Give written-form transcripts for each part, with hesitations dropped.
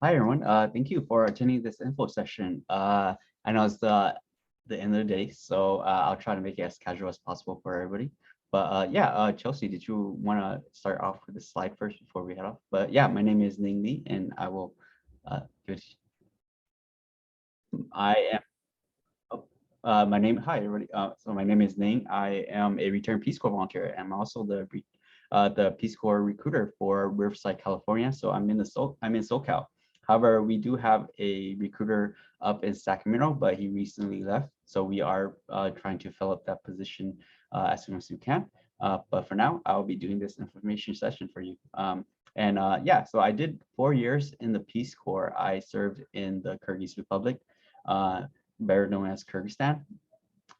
Hi everyone. Thank you for attending this info session. I know it's the end of the day, so I'll try to make it as casual as possible for everybody. But yeah, Chelsea, did you want to start off with the slide first before we head off? But yeah, my name is Ning Lee, and I will give it. I am. Oh, my name. Hi everybody. So my name is Ning. I am a returned Peace Corps volunteer. I'm also the Peace Corps recruiter for Riverside, California. So I'm in SoCal. However, we do have a recruiter up in Sacramento, but he recently left. So we are trying to fill up that position as soon as we can. But for now, I'll be doing this information session for you. And yeah, so I did 4 years in the Peace Corps. I served in the Kyrgyz Republic, better known as Kyrgyzstan.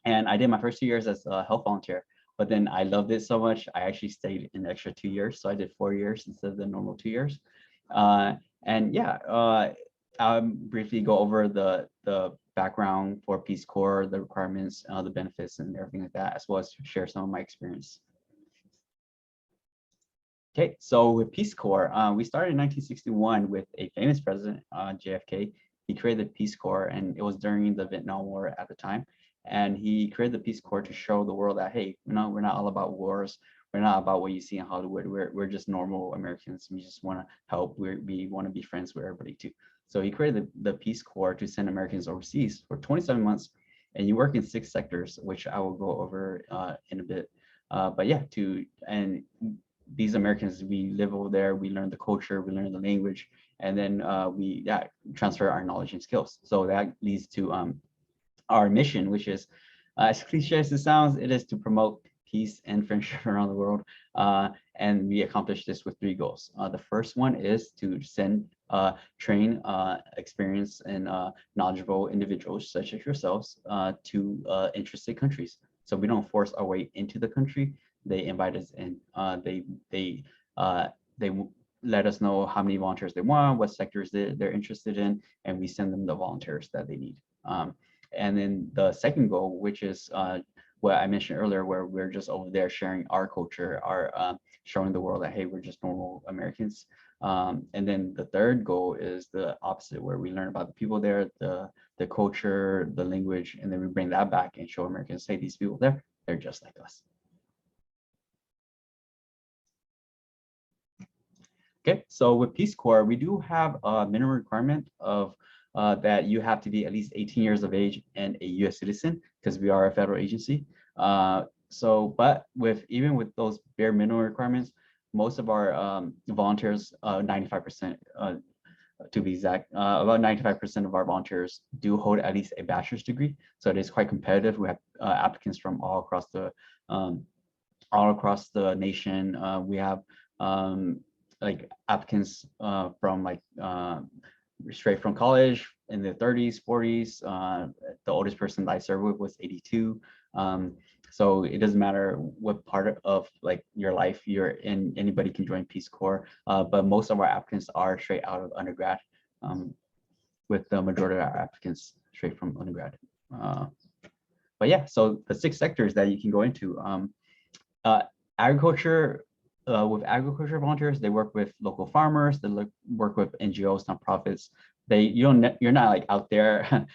And I did my first 2 years as a health volunteer, but then I loved it so much, I actually stayed an extra 2 years. So I did 4 years instead of the normal 2 years. Uh, and yeah, I'll briefly go over the background for Peace Corps, the requirements, the benefits, and everything like that, as well as share some of my experience. Okay, so with Peace Corps, we started in 1961 with a famous president, JFK. He created the Peace Corps, and it was during the Vietnam War at the time. And he created the Peace Corps to show the world that, hey, we're not all about wars. We're not about what you see in Hollywood. We're just normal Americans. We just want to help. We want to be friends with everybody too. So he created the Peace Corps to send Americans overseas for 27 months. And you work in 6 sectors, which I will go over in a bit. But yeah, and these Americans, we live over there, we learn the culture, we learn the language, and then we transfer our knowledge and skills. So that leads to our mission, which is, as cliche as it sounds, it is to promote peace and friendship around the world. And we accomplish this with 3 goals. The first one is to train, experienced, and knowledgeable individuals such as yourselves to interested countries. So we don't force our way into the country. They invite us in. They let us know how many volunteers they want, what sectors they're interested in, and we send them the volunteers that they need. And then the second goal, which is what I mentioned earlier, where we're just over there sharing our culture, showing the world that, hey, we're just normal Americans. And then the third goal is the opposite, where we learn about the people there, the culture, the language, and then we bring that back and show Americans, hey, these people there, they're just like us. Okay, so with Peace Corps, we do have a minimum requirement of that you have to be at least 18 years of age and a U.S. citizen, because we are a federal agency. But even with those bare minimum requirements, most of our volunteers, 95%, to be exact, about 95% of our volunteers do hold at least a bachelor's degree. So it is quite competitive. We have applicants from all across the nation. We have like applicants from straight from college in their 30s, 40s. The oldest person that I served with was 82. So it doesn't matter what part of your life you're in, anybody can join Peace Corps. But most of our applicants are straight out of undergrad, with the majority of our applicants straight from undergrad. But yeah, so the 6 sectors that you can go into. Agriculture, with agriculture volunteers, they work with local farmers, they work with NGOs, nonprofits. You're not out there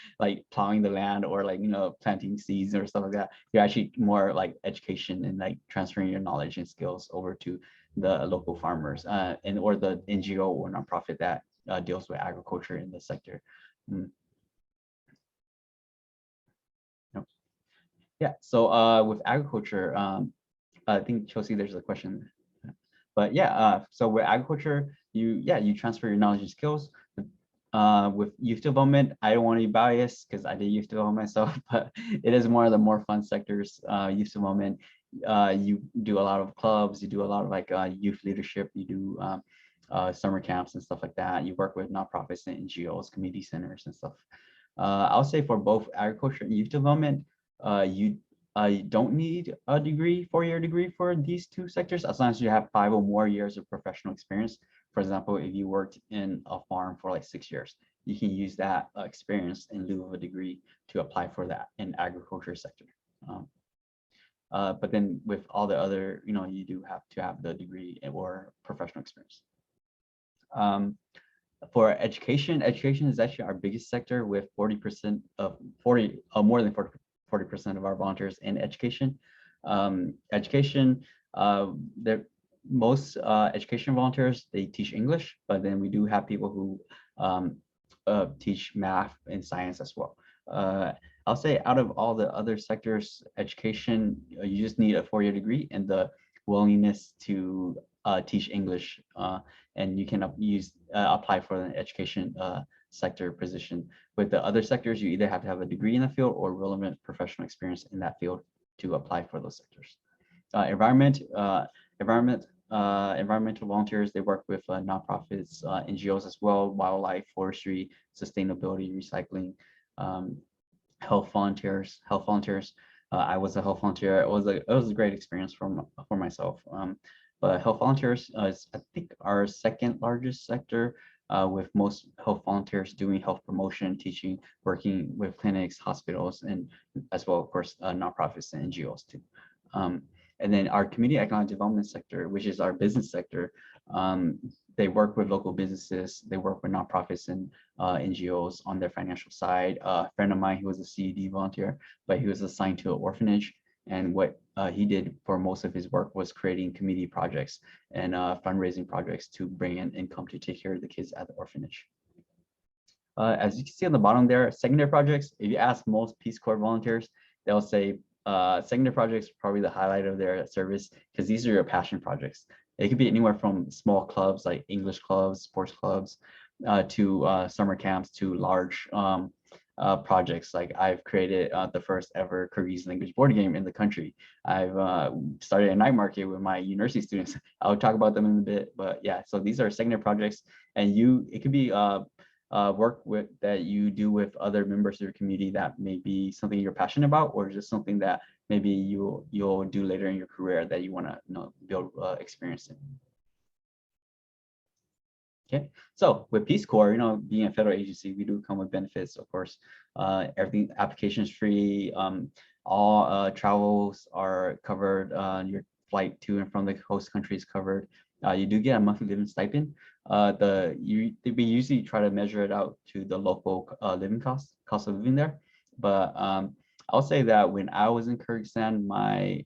plowing the land or planting seeds or stuff like that. You're actually more education and transferring your knowledge and skills over to the local farmers or the NGO or nonprofit that deals with agriculture in the sector. Mm. Yep. Yeah, so with agriculture, I think Chelsea, there's a question. But yeah, so with agriculture, you transfer your knowledge and skills. With youth development, I don't want to be biased because I did youth development myself, but it is one of the more fun sectors. Youth development, you do a lot of clubs, you do a lot of youth leadership, you do summer camps and stuff like that. You work with nonprofits and NGOs, community centers and stuff. I'll say for both agriculture and youth development, you don't need a 4-year degree for these 2 sectors, as long as you have 5 or more years of professional experience. For example, if you worked in a farm for 6 years, you can use that experience in lieu of a degree to apply for that in agriculture sector. But then with all the other, you do have to have the degree or professional experience. For education, education is actually our biggest sector with 40% of 40, more than 40% of our volunteers in education. Education, there most education volunteers, they teach English, but then we do have people who um, teach math and science as well. Uh, I'll say out of all the other sectors, education, you just need a 4-year degree and the willingness to teach English, and you can apply for an education sector position. With the other sectors, you either have to have a degree in the field or relevant professional experience in that field to apply for those sectors. Environmental volunteers, they work with nonprofits, NGOs as well, wildlife, forestry, sustainability, recycling, um, health volunteers. I was a health volunteer. It was a great experience for myself. But health volunteers is, I think, our second largest sector, with most health volunteers doing health promotion, teaching, working with clinics, hospitals, and as well, of course, nonprofits and NGOs too. Um, and then our community economic development sector, which is our business sector, um, they work with local businesses, they work with nonprofits and NGOs on their financial side. A friend of mine, he was a CED volunteer, but he was assigned to an orphanage. And what he did for most of his work was creating community projects and fundraising projects to bring in income to take care of the kids at the orphanage. As you can see on the bottom there, secondary projects, if you ask most Peace Corps volunteers, they'll say secondary projects are probably the highlight of their service because these are your passion projects. It could be anywhere from small clubs like English clubs, sports clubs, to summer camps, to large projects. Like I've created the first ever Kyrgyz language board game in the country. I've started a night market with my university students. I'll talk about them in a bit, but yeah, so these are secondary projects, and it could be work with that you do with other members of your community that may be something you're passionate about, or just something that maybe you'll do later in your career that you want to build experience in. Okay, so with Peace Corps, being a federal agency, we do come with benefits, of course. Everything, application is free. All travels are covered. Your flight to and from the host country is covered. You do get a monthly living stipend. We usually try to measure it out to the local living cost of living there. But I'll say that when I was in Kyrgyzstan, my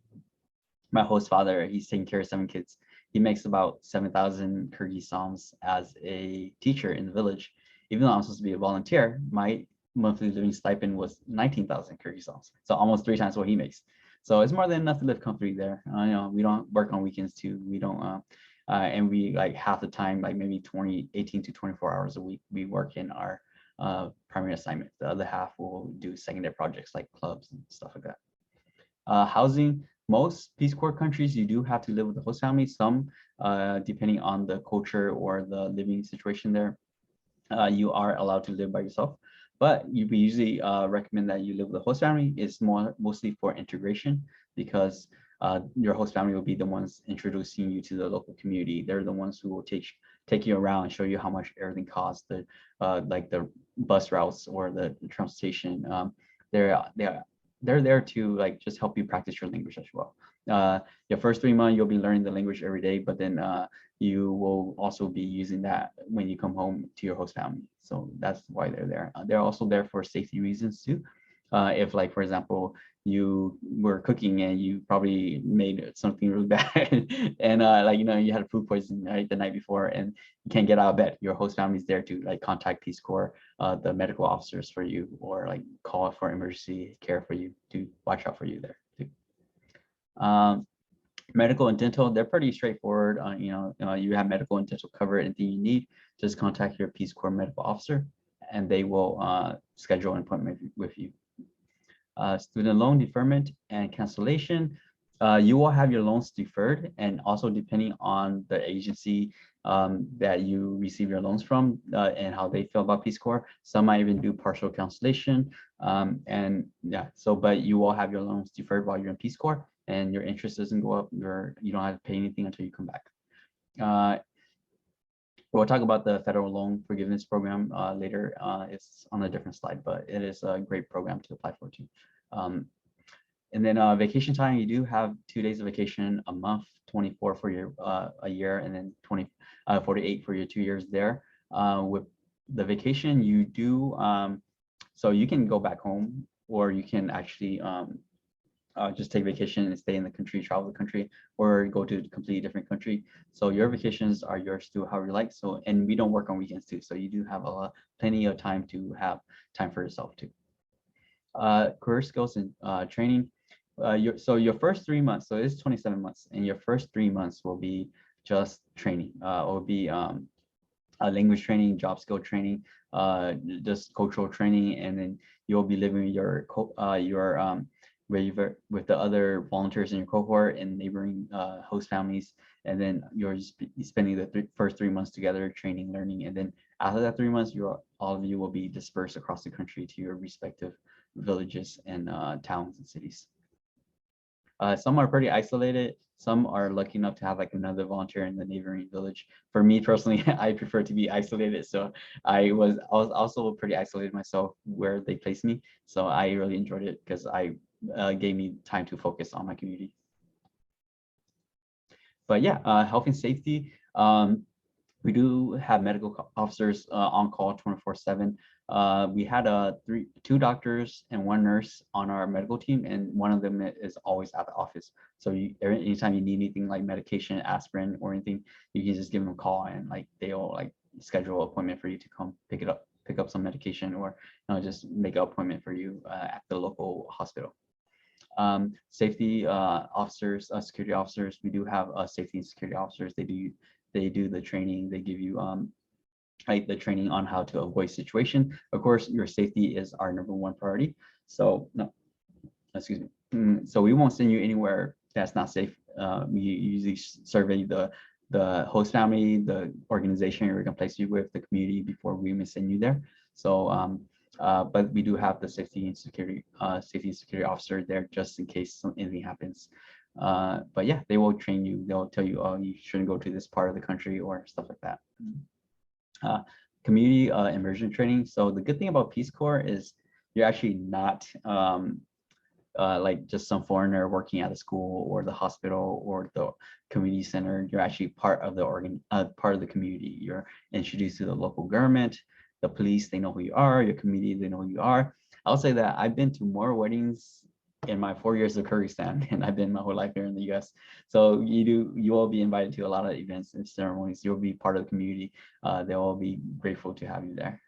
host father, he's taking care of 7 kids. He makes about 7,000 Kyrgyz soms as a teacher in the village. Even though I'm supposed to be a volunteer, my monthly living stipend was 19,000 Kyrgyz soms, so almost 3 times what he makes. So it's more than enough to live comfortably there. We don't work on weekends too. We don't, and we like half the time, like maybe 18 to 24 hours a week, we work in our primary assignment. The other half will do secondary projects like clubs and stuff like that. Housing, most Peace Corps countries, you do have to live with the host family. Some, depending on the culture or the living situation there, you are allowed to live by yourself. But we usually recommend that you live with the host family. It's mostly for integration, because your host family will be the ones introducing you to the local community. They're the ones who will take you around and show you how much everything costs, like the bus routes or the transportation. They're there to like just help you practice your language as well. Your first 3 months, you'll be learning the language every day, but then you will also be using that when you come home to your host family. So that's why they're there. They're also there for safety reasons too. If, like, for example, you were cooking and you probably made something really bad and you had food poisoning, right, the night before, and you can't get out of bed, your host family is there to like contact Peace Corps, the medical officers for you, or like call for emergency care for you, to watch out for you there too. Medical and dental, they're pretty straightforward. You have medical and dental cover, anything you need, just contact your Peace Corps medical officer and they will schedule an appointment with you. Student loan deferment and cancellation, you will have your loans deferred, and also depending on the agency that you receive your loans from and how they feel about Peace Corps, some might even do partial cancellation. But you will have your loans deferred while you're in Peace Corps, and your interest doesn't go up. You don't have to pay anything until you come back. We'll talk about the federal loan forgiveness program later. It's on a different slide, but it is a great program to apply for too. And then vacation time, you do have 2 days of vacation a month, 24 for your a year, and then 48 for your 2 years there. With the vacation, you do so you can go back home, or you can actually just take vacation and stay in the country, travel the country, or go to a completely different country. So your vacations are yours to do however you like. So, and we don't work on weekends too. So you do have plenty of time to have time for yourself too. Career skills and training. Your first 3 months, so it's 27 months, and your first 3 months will be just training. Will be language training, job skill training, just cultural training, and then you'll be living with the other volunteers in your cohort and neighboring host families, and then you're just spending the first 3 months together, training, learning, and then after that 3 months, all of you will be dispersed across the country to your respective villages and towns and cities. Some are pretty isolated. Some are lucky enough to have like another volunteer in the neighboring village. For me personally, I prefer to be isolated. So I was also pretty isolated myself where they placed me. So I really enjoyed it because I gave me time to focus on my community. But yeah, health and safety. We do have medical officers on call 24/7. We had two doctors and one nurse on our medical team, and one of them is always at the office. So anytime you need anything like medication, aspirin, or anything, you can just give them a call, and like they'll like schedule an appointment for you to come pick up some medication, or just make an appointment for you at the local hospital. Safety officers, security officers. We do have safety and security officers. They do the training. They give you like the training on how to avoid situation. Of course, your safety is our #1 priority. So no, excuse me. So we won't send you anywhere that's not safe. We usually survey the host family, the organization we're gonna place you with, the community before we even send you there. So but we do have the safety and security officer there just in case anything happens. But yeah, they will train you. They'll tell you, oh, you shouldn't go to this part of the country or stuff like that. Community immersion training. So the good thing about Peace Corps is you're actually not like just some foreigner working at the school or the hospital or the community center. You're actually part of the community. You're introduced to the local government, the police. They know who you are. Your community, they know who you are. I'll say that I've been to more weddings in my 4 years of Kyrgyzstan, and I've been my whole life here in the U.S. So you will be invited to a lot of events and ceremonies. You'll be part of the community. They will be grateful to have you there.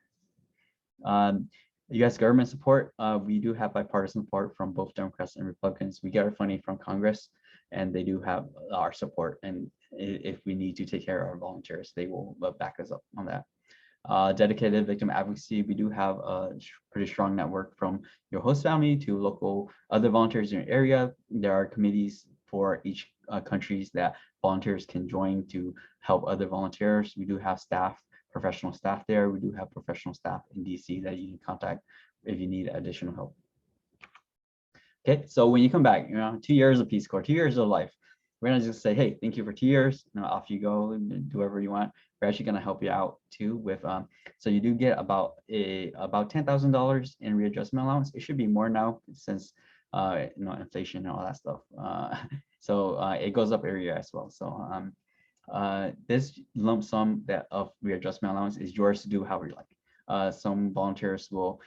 U.S. government support. We do have bipartisan support from both Democrats and Republicans. We get our funding from Congress, and they do have our support. And if we need to take care of our volunteers, they will back us up on that. Dedicated victim advocacy. We do have a pretty strong network from your host family to local other volunteers in your area. There are committees for each countries that volunteers can join to help other volunteers. We do have professional staff there. We do have professional staff in DC that you can contact if you need additional help. Okay, so when you come back, 2 years of Peace Corps, 2 years of life, we're gonna just say, hey, thank you for 2 years. Off you go and do whatever you want. We're actually gonna help you out too with so you do get about $10,000 in readjustment allowance. It should be more now since inflation and all that stuff. So it goes up every year as well. So this lump sum of readjustment allowance is yours to do however you like. Some volunteers will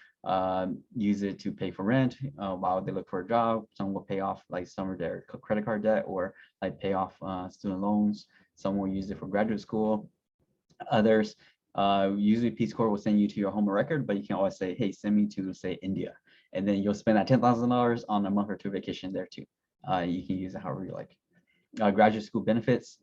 use it to pay for rent while they look for a job. Some will pay off like some of their credit card debt or like pay off student loans. Some will use it for graduate school. Others, usually Peace Corps will send you to your home of record, but you can always say, hey, send me to say India. And then you'll spend that $10,000 on a month or two vacation there too. You can use it however you like. Graduate school benefits.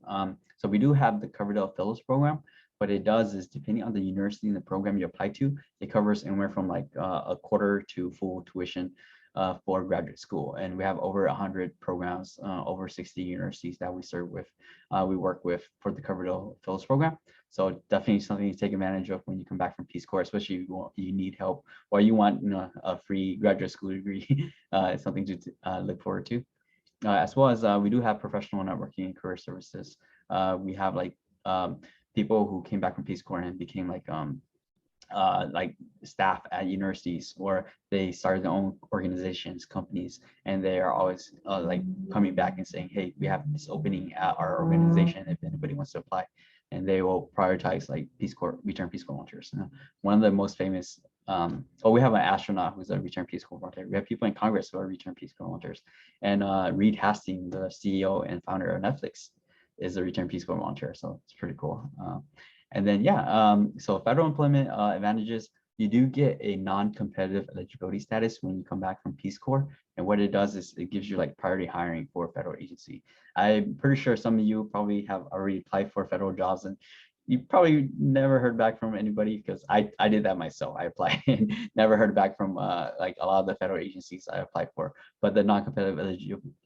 So we do have the Coverdell Fellows Program. What it does is, depending on the university and the program you apply to, it covers anywhere from like a quarter to full tuition for graduate school. And we have over 100 programs, over 60 universities that we serve with, we work with for the Coverdell Fellows Program. So definitely something to take advantage of when you come back from Peace Corps, especially if you need help or you want a free graduate school degree. It's something to look forward to. As well as we do have professional networking and career services. We have like people who came back from Peace Corps and became like staff at universities, or they started their own organizations, companies, and they are always like coming back and saying, hey, we have this opening at our organization if anybody wants to apply. and they will prioritize like Peace Corps, return Peace Corps volunteers. One of the most famous, we have an astronaut who's a return Peace Corps volunteer. We have people in Congress who are return Peace Corps volunteers, and Reed Hastings, the CEO and founder of Netflix, is a return Peace Corps volunteer. So it's pretty cool. And then so federal employment advantages. You do get a non-competitive eligibility status when you come back from Peace Corps. And what it does is it gives you like priority hiring for a federal agency. I'm pretty sure some of you probably have already applied for federal jobs, and you probably never heard back from anybody, because I did that myself. I applied and never heard back from like a lot of the federal agencies I applied for. But the non-competitive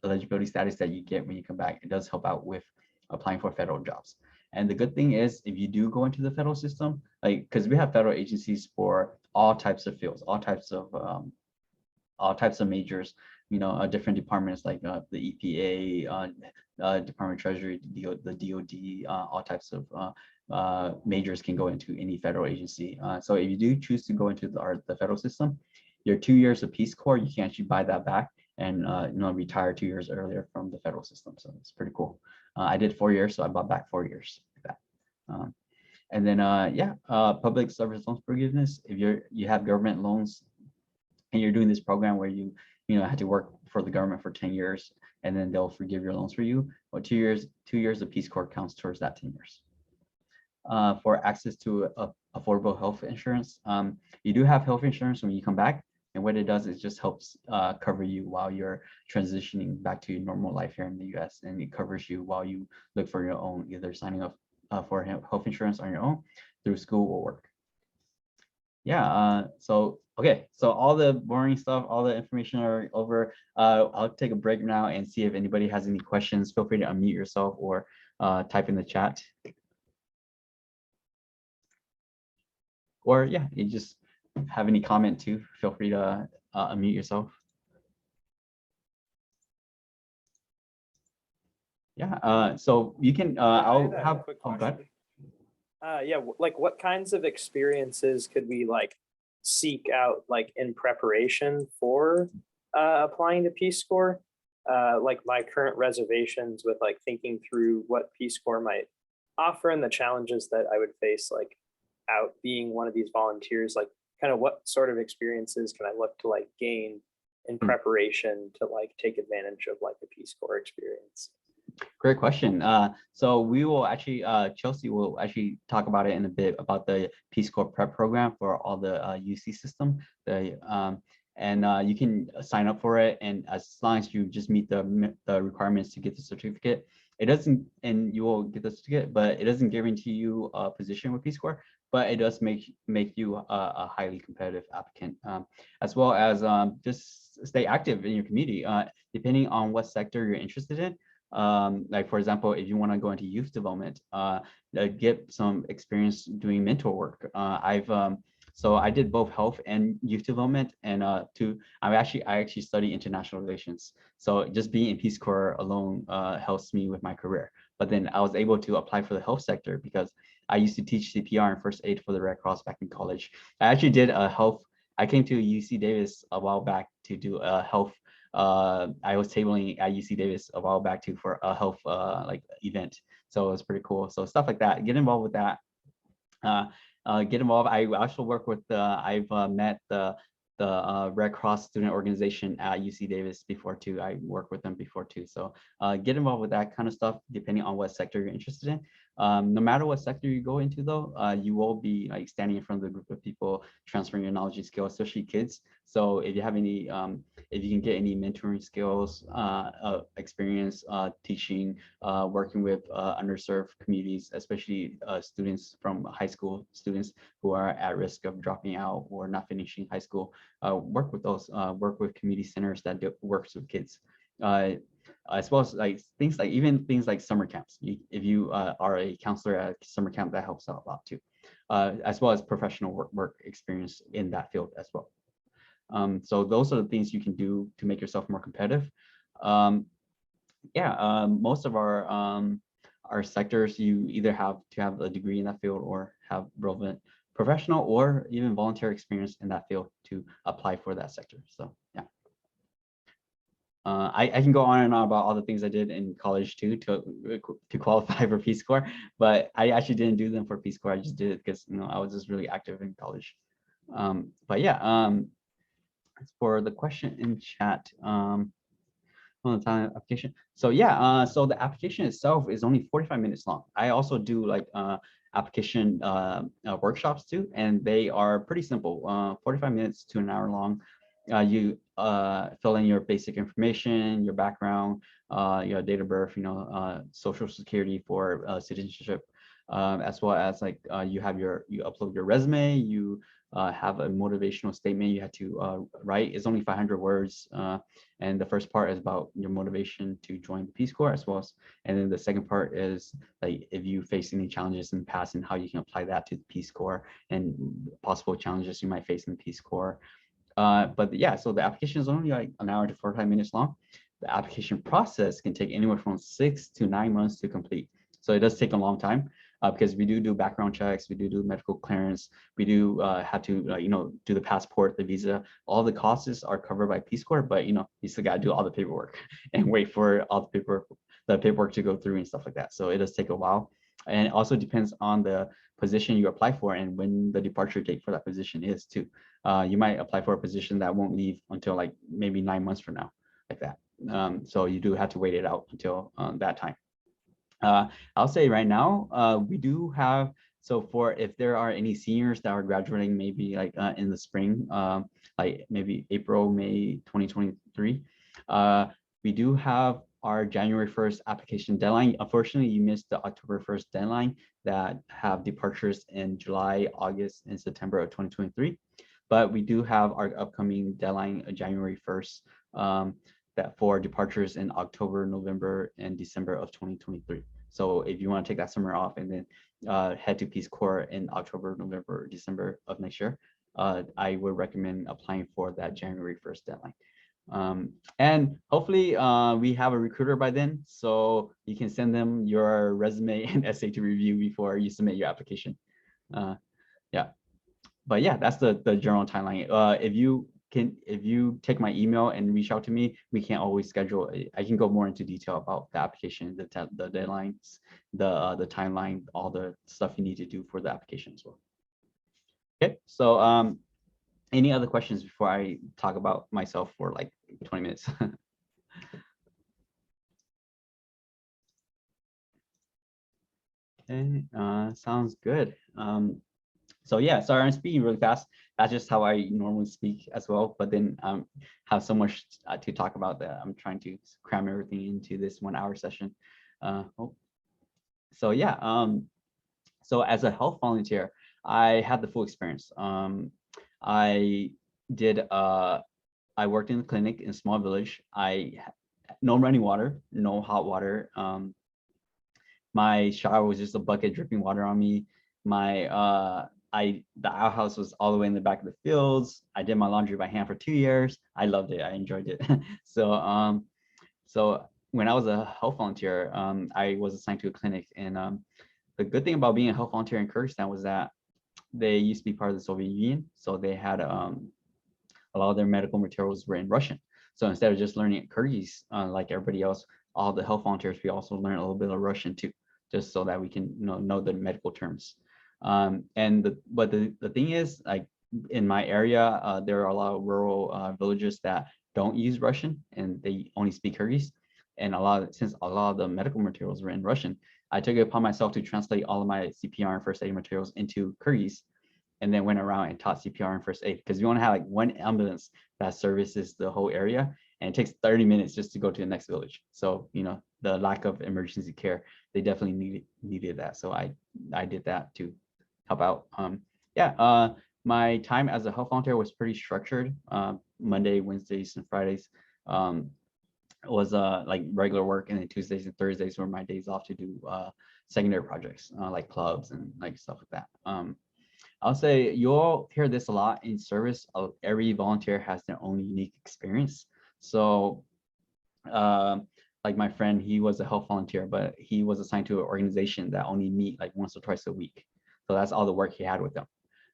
eligibility status that you get when you come back, it does help out with applying for federal jobs. And the good thing is, if you do go into the federal system, like, because we have federal agencies for all types of fields, all types of majors, different departments like the EPA, Department of Treasury, the DOD, all types of majors can go into any federal agency. So if you do choose to go into the federal system, your 2 years of Peace Corps, you can actually buy that back and retire 2 years earlier from the federal system. So it's pretty cool. I did 4 years, so I bought back 4 years like that. And then public service loans forgiveness. If you have government loans and you're doing this program where you had to work for the government for 10 years, and then they'll forgive your loans for you, well, 2 years of Peace Corps counts towards that 10 years. For access to affordable health insurance, you do have health insurance when you come back. And what it does is just helps cover you while you're transitioning back to your normal life here in the US. And it covers you while you look for your own, either signing up for health insurance on your own through school or work. Okay, so all the boring stuff, all the information are over. I'll take a break now and see if anybody has any questions. Feel free to unmute yourself or type in the chat. Or you just have any comment too, feel free to unmute yourself. So you can, I'll have a quick question. Like what kinds of experiences could we like seek out like in preparation for applying to Peace Corps? Like my current reservations with like thinking through what Peace Corps might offer and the challenges that I would face like out being one of these volunteers, like kind of what sort of experiences can I look to like gain in preparation to like take advantage of like a Peace Corps experience? Great question. So we will actually, Chelsea will actually talk about it in a bit about the Peace Corps prep program for all the UC system. You can sign up for it, and as long as you just meet the requirements to get the certificate, it doesn't, and you will get the certificate, but it doesn't guarantee you a position with Peace Corps, but it does make you a highly competitive applicant, as well as just stay active in your community, depending on what sector you're interested in. Like for example, if you want to go into youth development, get some experience doing mentor work. So I did both health and youth development, and I actually study international relations. So just being in Peace Corps alone helps me with my career. But then I was able to apply for the health sector because I used to teach CPR and first aid for the Red Cross back in college. I actually did a health. I came to UC Davis a while back to do a health. I was tabling at UC Davis a while back too for a health like event. So it was pretty cool. So stuff like that, get involved with that. Get involved. I also work with I've met the Red Cross student organization at UC Davis before too. I worked with them before too. So get involved with that kind of stuff depending on what sector you're interested in. No matter what sector you go into though, you will be like standing in front of a group of people, transferring your knowledge and skills, especially kids. So if you have any, if you can get any mentoring skills, experience teaching, working with underserved communities, especially students from high school students who are at risk of dropping out or not finishing high school, work with those, work with community centers that works with kids. As well as like things like summer camps. If you are a counselor at a summer camp, that helps out a lot too, as well as professional work experience in that field as well. So those are the things you can do to make yourself more competitive. Most of our sectors, you either have to have a degree in that field or have relevant professional or even volunteer experience in that field to apply for that sector. So yeah. I can go on and on about all the things I did in college too to qualify for Peace Corps, but I actually didn't do them for Peace Corps. I just did it because I was just really active in college. But yeah, for the question in chat, on the time application. So yeah, so the application itself is only 45 minutes long. I also do like application workshops too, and they are pretty simple, 45 minutes to an hour long. You fill in your basic information, your background, your date of birth, social security for citizenship, as well as like you upload your resume, you have a motivational statement you had to write. It's only 500 words. And the first part is about your motivation to join the Peace Corps as well as, and then the second part is like if you face any challenges in the past and how you can apply that to the Peace Corps and possible challenges you might face in the Peace Corps. But yeah, so the application is only like an hour to 45 minutes long. The application process can take anywhere from 6 to 9 months to complete. So it does take a long time because we do background checks, we do medical clearance, we do have to do the passport, the visa. All the costs are covered by Peace Corps, but you still got to do all the paperwork and wait for all the paperwork to go through and stuff like that. So it does take a while, and it also depends on the position you apply for and when the departure date for that position is too. You might apply for a position that won't leave until like maybe 9 months from now, like that. So you do have to wait it out until that time. I'll say right now, we do have, so for if there are any seniors that are graduating maybe like in the spring, like maybe April, May 2023, we do have our January 1st application deadline. Unfortunately, you missed the October 1st deadline that have departures in July, August, and September of 2023. But we do have our upcoming deadline January 1st that for departures in October, November, and December of 2023. So if you want to take that summer off and then head to Peace Corps in October, November, December of next year, I would recommend applying for that January 1st deadline. And hopefully we have a recruiter by then, so you can send them your resume and essay to review before you submit your application. Yeah, but yeah, that's the general timeline. If you take my email and reach out to me, we can always schedule. I can go more into detail about the application, the deadlines, the timeline, all the stuff you need to do for the application as well. Okay, so any other questions before I talk about myself for like 20 minutes? Okay, sounds good. So yeah, sorry, I'm speaking really fast. That's just how I normally speak as well. But then have so much to talk about that I'm trying to cram everything into this 1 hour session. So yeah, so as a health volunteer, I had the full experience. I did. I worked in the clinic in a small village. No running water, no hot water. My shower was just a bucket dripping water on me. The outhouse was all the way in the back of the fields. I did my laundry by hand for 2 years. I loved it. I enjoyed it. So when I was a health volunteer, I was assigned to a clinic, and the good thing about being a health volunteer in Kyrgyzstan was that they used to be part of the Soviet Union, so they had a lot of their medical materials were in Russian. So instead of just learning Kyrgyz like everybody else, all the health volunteers, we also learn a little bit of Russian too, just so that we can know the medical terms. But the thing is, like in my area, there are a lot of rural villages that don't use Russian and they only speak Kyrgyz. And since a lot of the medical materials were in Russian, I took it upon myself to translate all of my CPR and first aid materials into Kyrgyz, and then went around and taught CPR and first aid, because we only have like one ambulance that services the whole area, and it takes 30 minutes just to go to the next village. So the lack of emergency care, they definitely needed that. So I did that to help out. My time as a health volunteer was pretty structured. Monday, Wednesdays, and Fridays was like regular work, and then Tuesdays and Thursdays were my days off to do secondary projects like clubs and like stuff like that. I'll say you'll hear this a lot in service. Every volunteer has their own unique experience. So like my friend, he was a health volunteer, but he was assigned to an organization that only meet like once or twice a week. So that's all the work he had with them.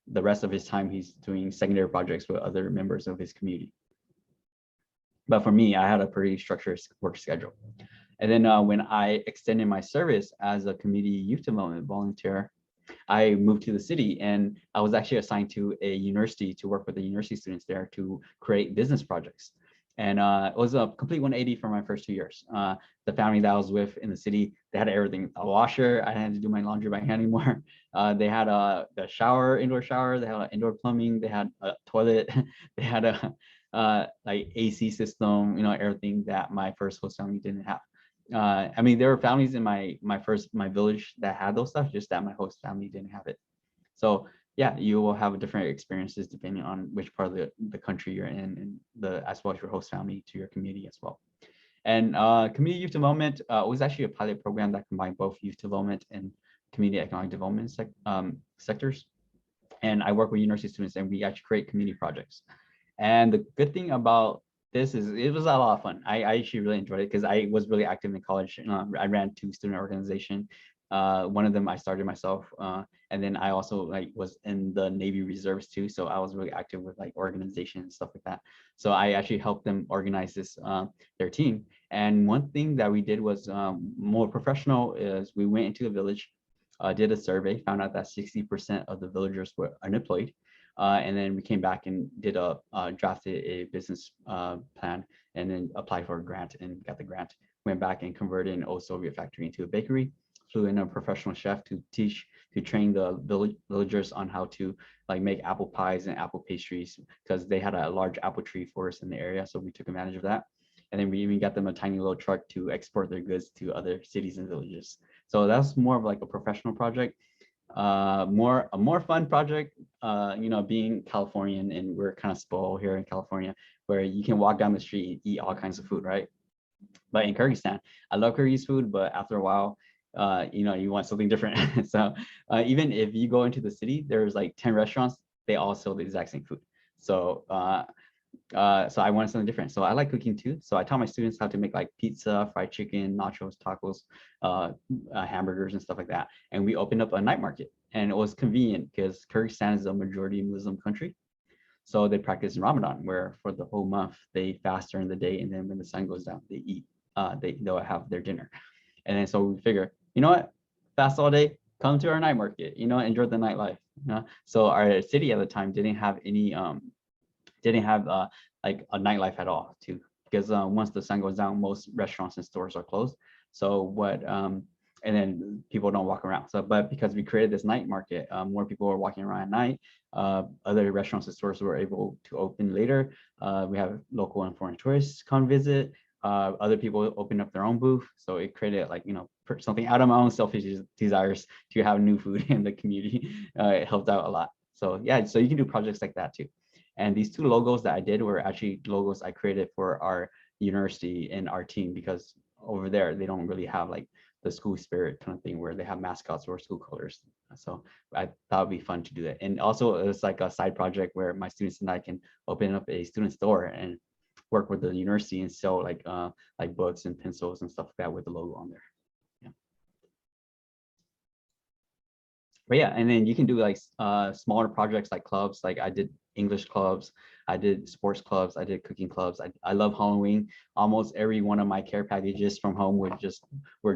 The rest of his time, he's doing secondary projects with other members of his community. But for me, I had a pretty structured work schedule. And then when I extended my service as a community youth development volunteer, I moved to the city, and I was actually assigned to a university to work with the university students there to create business projects. And it was a complete 180 for my first 2 years. The family that I was with in the city, they had everything: a washer, I had to do my laundry by hand anymore. They had the shower, indoor shower, they had indoor plumbing, they had a toilet, they had a like AC system, everything that my first host family didn't have. I mean, there were families in my village that had those stuff, just that my host family didn't have it. So yeah, you will have different experiences depending on which part of the country you're in, and as well as your host family to your community as well. And community youth development was actually a pilot program that combined both youth development and community economic development sectors. And I work with university students, and we actually create community projects. And the good thing about this is it was a lot of fun. I actually really enjoyed it because I was really active in college. I ran 2 student organizations. One of them I started myself, and then I also like was in the Navy Reserves too. So I was really active with like organization and stuff like that. So I actually helped them organize their team. And one thing that we did was more professional is we went into a village, did a survey, found out that 60% of the villagers were unemployed. And then we came back and drafted a business plan, and then applied for a grant and got the grant. Went back and converted an old Soviet factory into a bakery. Flew in a professional chef to train the villagers on how to like make apple pies and apple pastries, because they had a large apple tree forest in the area. So we took advantage of that. And then we even got them a tiny little truck to export their goods to other cities and villages. So that's more of like a professional project. A more fun project, being Californian, and we're kind of spoiled here in California, where you can walk down the street and eat all kinds of food, right? But in Kyrgyzstan, I love Kyrgyz food, but after a while, you want something different. So even if you go into the city, there's like 10 restaurants, they all sell the exact same food. So I wanted something different. So I like cooking too. So I taught my students how to make like pizza, fried chicken, nachos, tacos, hamburgers, and stuff like that. And we opened up a night market, and it was convenient because Kyrgyzstan is a majority Muslim country. So they practice in Ramadan, where for the whole month they fast during the day, and then when the sun goes down, they eat. They'll have their dinner. And then so we figure, you know what, fast all day, come to our night market, enjoy the nightlife. So our city at the time didn't have like a nightlife at all too, because once the sun goes down, most restaurants and stores are closed. So and then people don't walk around. So, but because we created this night market, more people are walking around at night. Other restaurants and stores were able to open later. We have local and foreign tourists come visit. Other people open up their own booth. So it created like, something out of my own selfish desires to have new food in the community. It helped out a lot. So yeah, so you can do projects like that too. And these 2 logos that I did were actually logos I created for our university and our team, because over there, they don't really have like the school spirit kind of thing where they have mascots or school colors. So I thought it'd be fun to do that. And also it's like a side project where my students and I can open up a student store and work with the university and sell like books and pencils and stuff like that with the logo on there. Yeah. But yeah, and then you can do like smaller projects like clubs. Like I did English clubs, I did sports clubs, I did cooking clubs. I love Halloween. Almost every one of my care packages from home were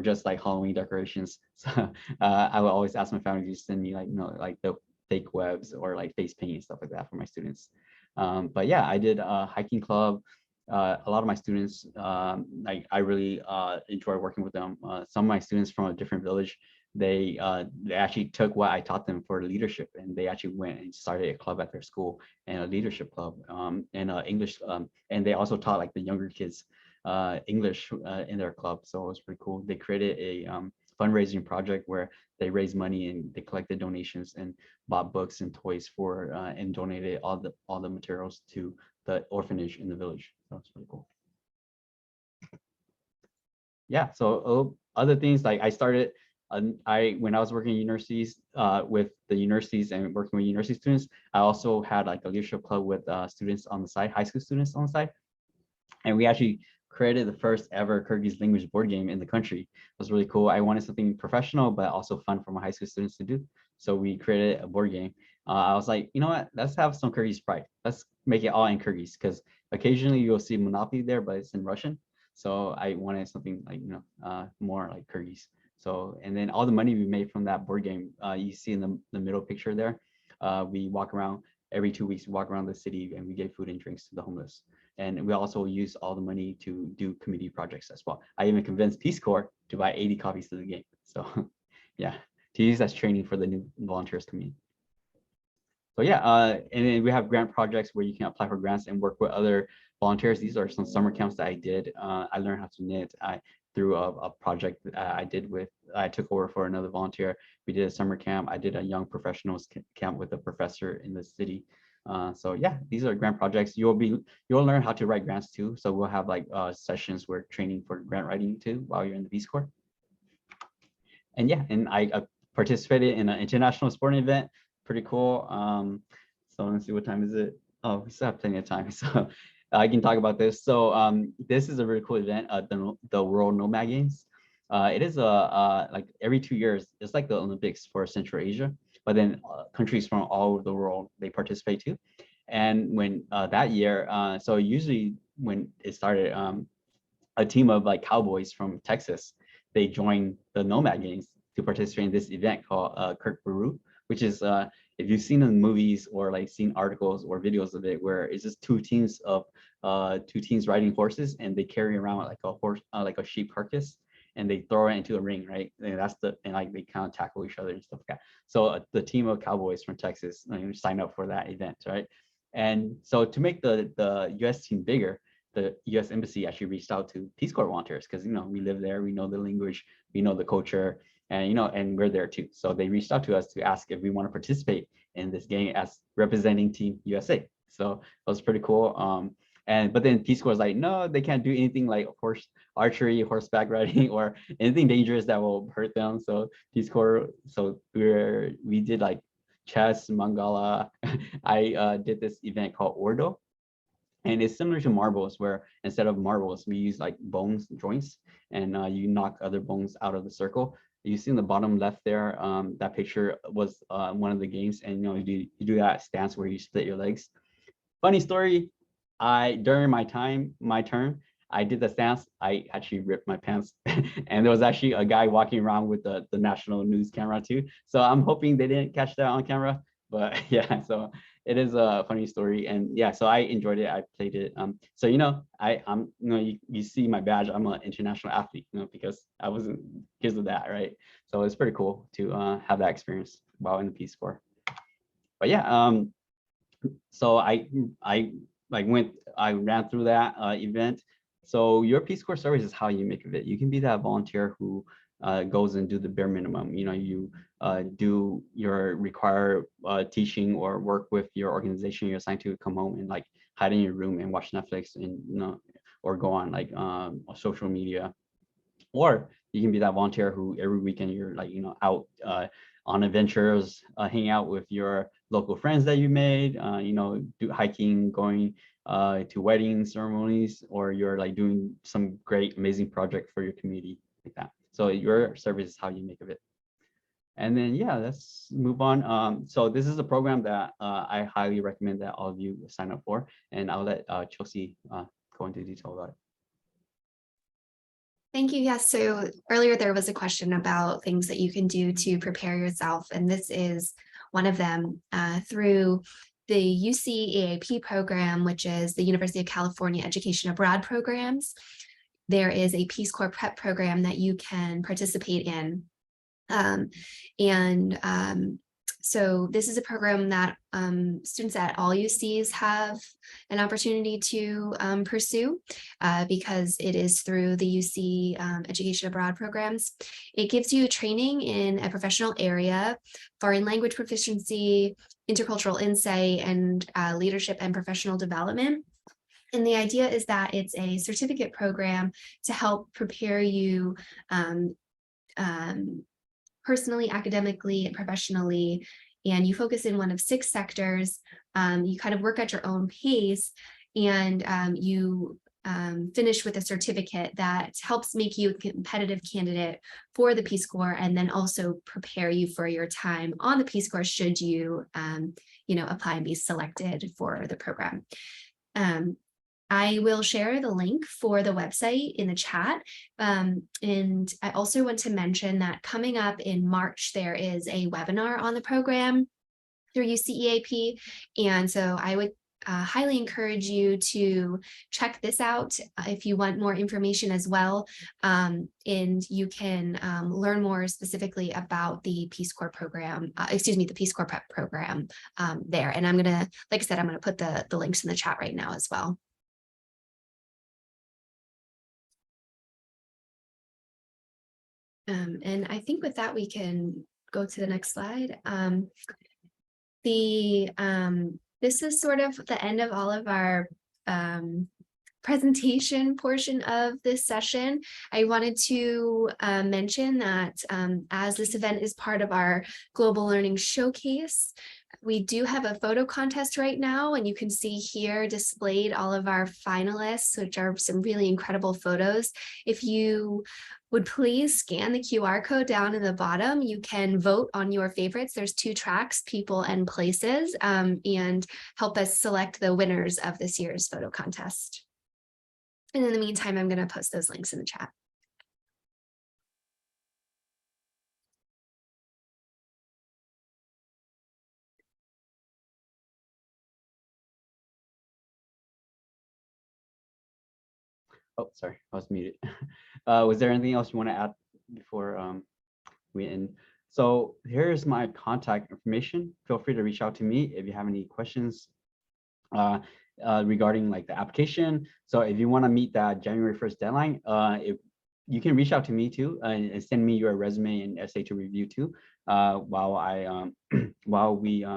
just like Halloween decorations. So I would always ask my family to send me like like the fake webs or like face paint and stuff like that for my students. But yeah, I did a hiking club. A lot of my students, I really enjoy working with them. Some of my students from a different village, they actually took what I taught them for leadership, and they actually went and started a club at their school, and a leadership club, and English, and they also taught like the younger kids English in their club. So it was pretty cool. They created a fundraising project where they raised money and they collected donations and bought books and toys for and donated all the materials to the orphanage in the village. So it's pretty cool. Yeah. So other things like I started. When I was working in universities with the universities and working with university students, I also had like a leadership club with students on the side, high school students on the side, and we actually created the first ever Kyrgyz language board game in the country. It was really cool. I wanted something professional but also fun for my high school students to do, so we created a board game. I was like, you know what? Let's have some Kyrgyz Pride. Let's make it all in Kyrgyz because occasionally you'll see Monopoly there, but it's in Russian. So I wanted something like, more like Kyrgyz. So, and then all the money we made from that board game, you see in the middle picture there, we walk around every 2 weeks, we walk around the city and we give food and drinks to the homeless. And we also use all the money to do community projects as well. I even convinced Peace Corps to buy 80 copies of the game. So yeah, to use as training for the new volunteers community. So yeah, and then we have grant projects where you can apply for grants and work with other volunteers. These are some summer camps that I did. I learned how to knit. Through a project I took over for another volunteer. We did a summer camp. I did a young professionals camp with a professor in the city. So yeah, these are grant projects. You'll learn how to write grants too. So we'll have like sessions where training for grant writing too while you're in the Peace Corps. And yeah, and I participated in an international sporting event. Pretty cool. So let's see, what time is it? Oh, we still have plenty of time, so I can talk about this. So this is a really cool event, the World Nomad Games. It is like every 2 years. It's like the Olympics for Central Asia, but then countries from all over the world, they participate too. And when that year, so usually when it started, a team of like cowboys from Texas, they joined the Nomad Games to participate in this event called Kirk Baru, which is if you've seen in movies or like seen articles or videos of it, where it's just two teams riding horses and they carry around like a horse, like a sheep carcass, and they throw it into a ring, right? And like they kind of tackle each other and stuff like that. So the team of cowboys from Texas signed up for that event, right? And so to make the U.S. team bigger, the U.S. Embassy actually reached out to Peace Corps volunteers because we live there, we know the language, we know the culture, and and we're there too. So they reached out to us to ask if we want to participate in this game as representing Team USA. So it was pretty cool. But then Peace Corps was like, no, they can't do anything like archery, horseback riding, or anything dangerous that will hurt them. So Peace Corps, so we did like chess, Mangala. I did this event called Ordo, and it's similar to marbles, where instead of marbles, we use like bones joints, and you knock other bones out of the circle. You see in the bottom left there, that picture was one of the games, and you do that stance where you split your legs. Funny story, during my turn, I did the stance. I actually ripped my pants, and there was actually a guy walking around with the national news camera too. So I'm hoping they didn't catch that on camera. But yeah, so it is a funny story, and yeah, so I enjoyed it. I played it. So I'm you see my badge. I'm an international athlete, because I wasn't because of that, right? So it's pretty cool to have that experience while in the Peace Corps. But yeah, so I ran through that event. So your Peace Corps service is how you make of it. You can be that volunteer who goes and do the bare minimum. You do your required teaching or work with your organization you're assigned to, come home and like hide in your room and watch Netflix, and or go on like social media. Or you can be that volunteer who every weekend you're like out on adventures, hang out with your local friends that you made, do hiking, going to wedding ceremonies, or you're like doing some great amazing project for your community like that. So your service is how you make of it. And then yeah, let's move on. So this is a program that I highly recommend that all of you sign up for, and I'll let Chelsea go into detail about it. Thank you. Yes. So earlier there was a question about things that you can do to prepare yourself, and this is one of them through the UCEAP program, which is the University of California Education Abroad programs. There is a Peace Corps prep program that you can participate in. So this is a program that students at all UCs have an opportunity to pursue because it is through the UC Education Abroad programs. It gives you training in a professional area, foreign language proficiency, intercultural insight, and leadership and professional development. And the idea is that it's a certificate program to help prepare you personally, academically, and professionally, and you focus in one of 6 sectors. You kind of work at your own pace, and you finish with a certificate that helps make you a competitive candidate for the Peace Corps, and then also prepare you for your time on the Peace Corps should you, apply and be selected for the program. I will share the link for the website in the chat. And I also want to mention that coming up in March, there is a webinar on the program through UCEAP. And so I would highly encourage you to check this out if you want more information as well. And you can learn more specifically about the Peace Corps program, the Peace Corps prep program there. And I'm gonna, like I said, I'm gonna put the links in the chat right now as well. And I think with that, we can go to the next slide. This is sort of the end of all of our presentation portion of this session. I wanted to mention that as this event is part of our Global Learning Showcase, we do have a photo contest right now, and you can see here displayed all of our finalists, which are some really incredible photos. If you would please scan the QR code down in the bottom, you can vote on your favorites. There's 2 tracks, people and places, and help us select the winners of this year's photo contest. And in the meantime, I'm going to post those links in the chat. Oh, sorry, I was muted. Was there anything else you want to add before we end? So here's my contact information. Feel free to reach out to me if you have any questions regarding like the application. So if you want to meet that January 1st deadline, if you can reach out to me too and send me your resume and essay to review too, while I while we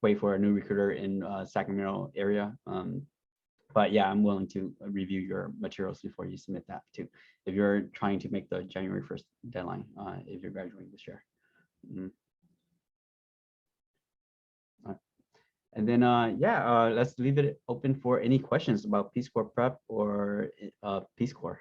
wait for a new recruiter in Sacramento area. But yeah, I'm willing to review your materials before you submit that too, if you're trying to make the January 1st deadline, if you're graduating this year. And then, let's leave it open for any questions about Peace Corps prep or Peace Corps.